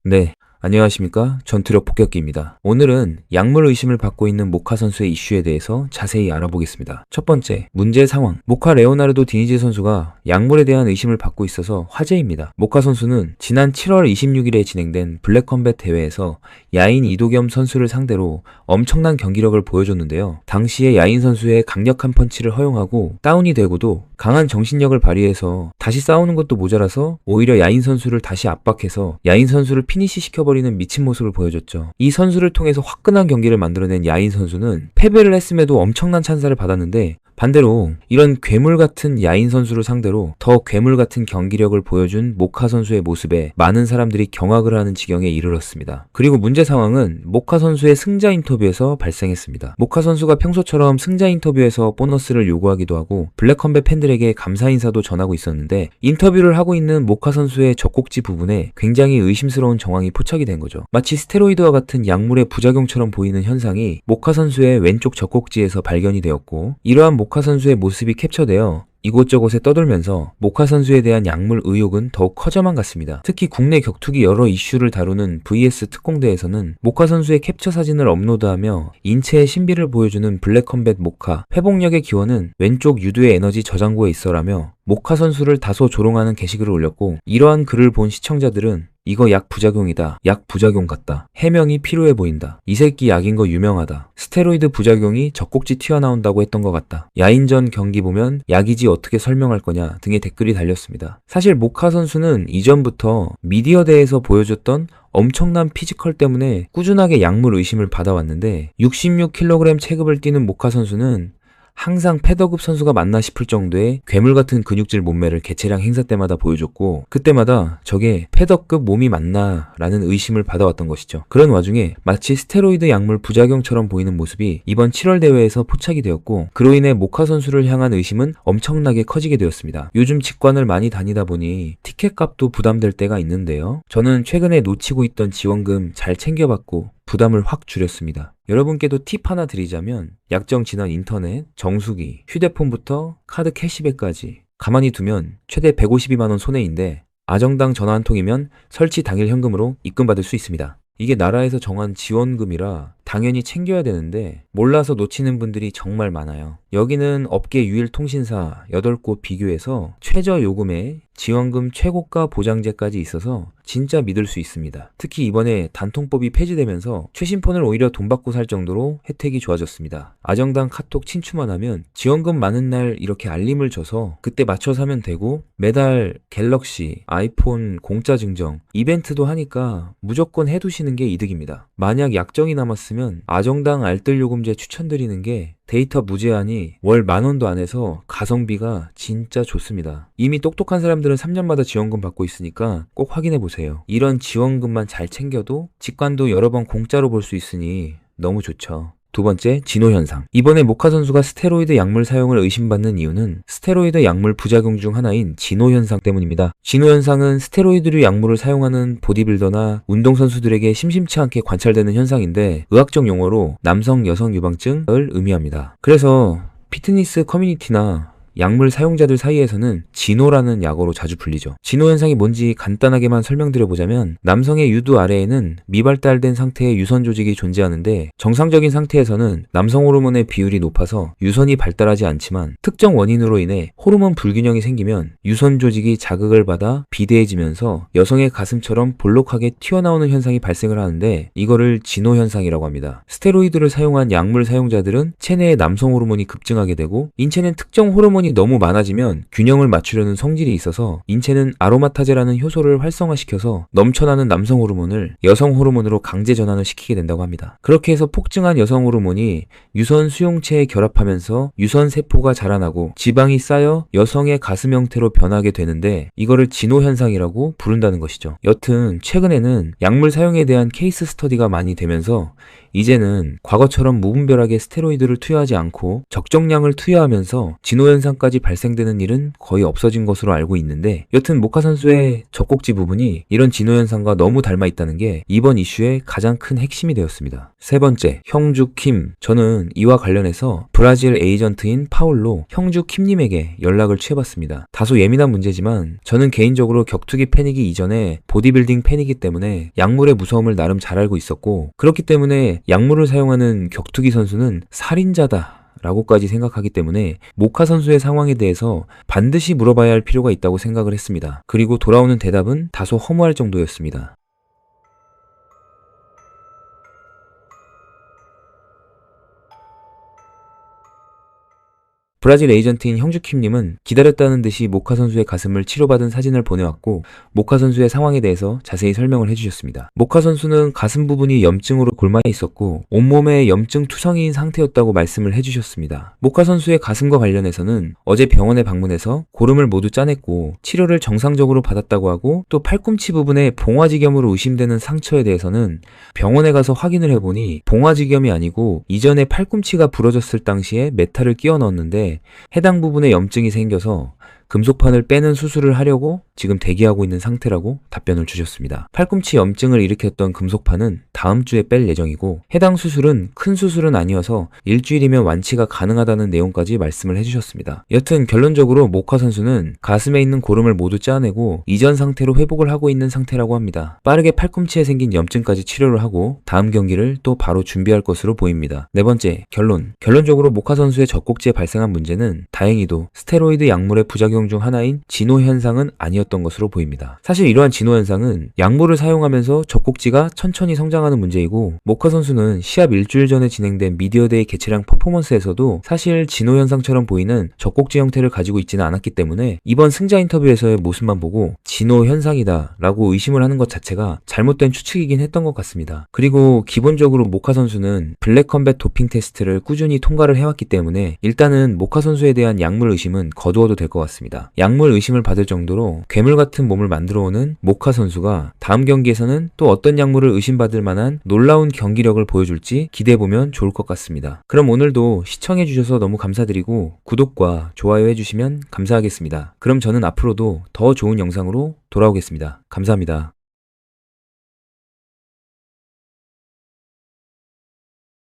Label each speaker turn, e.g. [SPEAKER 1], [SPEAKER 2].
[SPEAKER 1] 네, 안녕하십니까? 전투력 폭격기입니다. 오늘은 약물 의심을 받고 있는 모카 선수의 이슈에 대해서 자세히 알아보겠습니다. 첫 번째, 문제 상황. 모카 레오나르도 디니지 선수가 약물에 대한 의심을 받고 있어서 화제입니다. 모카 선수는 지난 7월 26일에 진행된 블랙컴뱃 대회에서 야인 이도겸 선수를 상대로 엄청난 경기력을 보여줬는데요. 당시에 야인 선수의 강력한 펀치를 허용하고 다운이 되고도 강한 정신력을 발휘해서 다시 싸우는 것도 모자라서 오히려 야인 선수를 다시 압박해서 야인 선수를 피니시 시켜버리는 미친 모습을 보여줬죠. 이 선수를 통해서 화끈한 경기를 만들어낸 야인 선수는 패배를 했음에도 엄청난 찬사를 받았는데, 반대로 이런 괴물 같은 야인 선수를 상대로 더 괴물 같은 경기력을 보여준 모카 선수의 모습에 많은 사람들이 경악을 하는 지경에 이르렀습니다. 그리고 문제 상황은 모카 선수의 승자 인터뷰에서 발생했습니다. 모카 선수가 평소처럼 승자 인터뷰에서 보너스를 요구하기도 하고 블랙컴뱃 팬들에게 감사 인사도 전하고 있었는데, 인터뷰를 하고 있는 모카 선수의 젖꼭지 부분에 굉장히 의심스러운 정황이 포착이 된 거죠. 마치 스테로이드와 같은 약물의 부작용처럼 보이는 현상이 모카 선수의 왼쪽 젖꼭지에서 발견이 되었고, 이러한 모카 선수의 모습이 캡처되어 이곳저곳에 떠돌면서 모카 선수에 대한 약물 의혹은 더욱 커져만 갔습니다. 특히 국내 격투기 여러 이슈를 다루는 VS 특공대에서는 모카 선수의 캡처 사진을 업로드하며 인체의 신비를 보여주는 블랙컴뱃 모카, 회복력의 기원은 왼쪽 유두의 에너지 저장고에 있어라며 모카 선수를 다소 조롱하는 게시글을 올렸고, 이러한 글을 본 시청자들은 이거 약 부작용이다. 약 부작용 같다. 해명이 필요해 보인다. 이 새끼 약인 거 유명하다. 스테로이드 부작용이 젖꼭지 튀어나온다고 했던 것 같다. 야인전 경기 보면 약이지 어떻게 설명할 거냐 등의 댓글이 달렸습니다. 사실 모카 선수는 이전부터 미디어대에서 보여줬던 엄청난 피지컬 때문에 꾸준하게 약물 의심을 받아왔는데, 66kg 체급을 뛰는 모카 선수는 항상 패더급 선수가 맞나 싶을 정도의 괴물 같은 근육질 몸매를 개체량 행사 때마다 보여줬고, 그때마다 저게 패더급 몸이 맞나 라는 의심을 받아왔던 것이죠. 그런 와중에 마치 스테로이드 약물 부작용처럼 보이는 모습이 이번 7월 대회에서 포착이 되었고, 그로 인해 모카 선수를 향한 의심은 엄청나게 커지게 되었습니다. 요즘 직관을 많이 다니다 보니 티켓 값도 부담될 때가 있는데요. 저는 최근에 놓치고 있던 지원금 잘 챙겨받고 부담을 확 줄였습니다. 여러분께도 팁 하나 드리자면, 약정 진원 인터넷, 정수기, 휴대폰부터 카드 캐시백까지 가만히 두면 최대 152만원 손해인데, 아정당 전화 한 통이면 설치 당일 현금으로 입금받을 수 있습니다. 이게 나라에서 정한 지원금이라 당연히 챙겨야 되는데 몰라서 놓치는 분들이 정말 많아요. 여기는 업계 유일 통신사 8곳 비교해서 최저 요금에 지원금 최고가 보장제까지 있어서 진짜 믿을 수 있습니다. 특히 이번에 단통법이 폐지되면서 최신폰을 오히려 돈 받고 살 정도로 혜택이 좋아졌습니다. 아정당 카톡 친추만 하면 지원금 많은 날 이렇게 알림을 줘서 그때 맞춰 사면 되고, 매달 갤럭시, 아이폰 공짜 증정, 이벤트도 하니까 무조건 해두시는 게 이득입니다. 만약 약정이 남았으면 아정당 알뜰요금제 추천드리는 게 데이터 무제한이 월 10,000원도 안 해서 가성비가 진짜 좋습니다. 이미 똑똑한 사람들은 3년마다 지원금 받고 있으니까 꼭 확인해보세요. 이런 지원금만 잘 챙겨도 직관도 여러 번 공짜로 볼 수 있으니 너무 좋죠. 두 번째, 진호 현상. 이번에 모카 선수가 스테로이드 약물 사용을 의심받는 이유는 스테로이드 약물 부작용 중 하나인 진호 현상 때문입니다. 진호 현상은 스테로이드류 약물을 사용하는 보디빌더나 운동선수들에게 심심치 않게 관찰되는 현상인데, 의학적 용어로 남성 여성 유방증을 의미합니다. 그래서 피트니스 커뮤니티나 약물 사용자들 사이에서는 진호라는 약어로 자주 불리죠. 진호 현상이 뭔지 간단하게만 설명드려보자면, 남성의 유두 아래에는 미발달된 상태의 유선 조직이 존재하는데, 정상적인 상태에서는 남성 호르몬의 비율이 높아서 유선이 발달하지 않지만, 특정 원인으로 인해 호르몬 불균형이 생기면 유선 조직이 자극을 받아 비대해지면서 여성의 가슴처럼 볼록하게 튀어나오는 현상이 발생을 하는데, 이거를 진호 현상이라고 합니다. 스테로이드를 사용한 약물 사용자들은 체내의 남성 호르몬이 급증하게 되고, 인체는 특정 호르몬이 너무 많아지면 균형을 맞추려는 성질이 있어서 인체는 아로마타제라는 효소를 활성화시켜서 넘쳐나는 남성 호르몬을 여성 호르몬으로 강제 전환을 시키게 된다고 합니다. 그렇게 해서 폭증한 여성 호르몬이 유선 수용체에 결합하면서 유선 세포가 자라나고 지방이 쌓여 여성의 가슴 형태로 변하게 되는데, 이거를 진호 현상이라고 부른다는 것이죠. 여튼 최근에는 약물 사용에 대한 케이스 스터디가 많이 되면서 이제는 과거처럼 무분별하게 스테로이드를 투여하지 않고 적정량을 투여하면서 진호 현상 현상까지 발생되는 일은 거의 없어진 것으로 알고 있는데, 여튼 모카 선수의 젖꼭지 부분이 이런 진호 현상과 너무 닮아 있다는 게 이번 이슈의 가장 큰 핵심이 되었습니다. 세 번째, 형주 킴. 저는 이와 관련해서 브라질 에이전트인 파울로 형주 킴님에게 연락을 취해봤습니다. 다소 예민한 문제지만 저는 개인적으로 격투기 팬이기 이전에 보디빌딩 팬이기 때문에 약물의 무서움을 나름 잘 알고 있었고, 그렇기 때문에 약물을 사용하는 격투기 선수는 살인자다 라고까지 생각하기 때문에 모카 선수의 상황에 대해서 반드시 물어봐야 할 필요가 있다고 생각을 했습니다. 그리고 돌아오는 대답은 다소 허무할 정도였습니다. 브라질 에이전트인 형주킴님은 기다렸다는 듯이 모카 선수의 가슴을 치료받은 사진을 보내왔고, 모카 선수의 상황에 대해서 자세히 설명을 해주셨습니다. 모카 선수는 가슴 부분이 염증으로 골마 있었고 온몸에 염증 투성이인 상태였다고 말씀을 해주셨습니다. 모카 선수의 가슴과 관련해서는 어제 병원에 방문해서 고름을 모두 짜냈고 치료를 정상적으로 받았다고 하고, 또 팔꿈치 부분에 봉화지겸으로 의심되는 상처에 대해서는 병원에 가서 확인을 해보니 봉화지겸이 아니고 이전에 팔꿈치가 부러졌을 당시에 메탈을 끼워 넣었는데 해당 부분에 염증이 생겨서 금속판을 빼는 수술을 하려고 지금 대기하고 있는 상태라고 답변을 주셨습니다. 팔꿈치 염증을 일으켰던 금속판은 다음 주에 뺄 예정이고, 해당 수술은 큰 수술은 아니어서 일주일이면 완치가 가능하다는 내용까지 말씀을 해주셨습니다. 여튼 결론적으로 모카 선수는 가슴에 있는 고름을 모두 짜내고 이전 상태로 회복을 하고 있는 상태라고 합니다. 빠르게 팔꿈치에 생긴 염증까지 치료를 하고 다음 경기를 또 바로 준비할 것으로 보입니다. 네 번째, 결론적으로 모카 선수의 젖꼭지에 발생한 문제는 다행히도 스테로이드 약물의 부작용 중 하나인 진호 현상은 아니었던 것으로 보입니다. 사실 이러한 진호 현상은 약물을 사용하면서 젖꼭지가 천천히 성장하는 문제이고, 모카 선수는 시합 일주일 전에 진행된 미디어데이 개체량 퍼포먼스에서도 사실 진호 현상처럼 보이는 젖꼭지 형태를 가지고 있지는 않았기 때문에 이번 승자 인터뷰에서의 모습만 보고 진호 현상이다 라고 의심을 하는 것 자체가 잘못된 추측이긴 했던 것 같습니다. 그리고 기본적으로 모카 선수는 블랙컴뱃 도핑 테스트를 꾸준히 통과를 해왔기 때문에 일단은 모카 선수에 대한 약물 의심은 거두어도 될 것 같습니다. 약물 의심을 받을 정도로 괴물 같은 몸을 만들어오는 모카 선수가 다음 경기에서는 또 어떤 약물을 의심받을 만한 놀라운 경기력을 보여줄지 기대해보면 좋을 것 같습니다. 그럼 오늘도 시청해주셔서 너무 감사드리고 구독과 좋아요 해주시면 감사하겠습니다. 그럼 저는 앞으로도 더 좋은 영상으로 돌아오겠습니다. 감사합니다.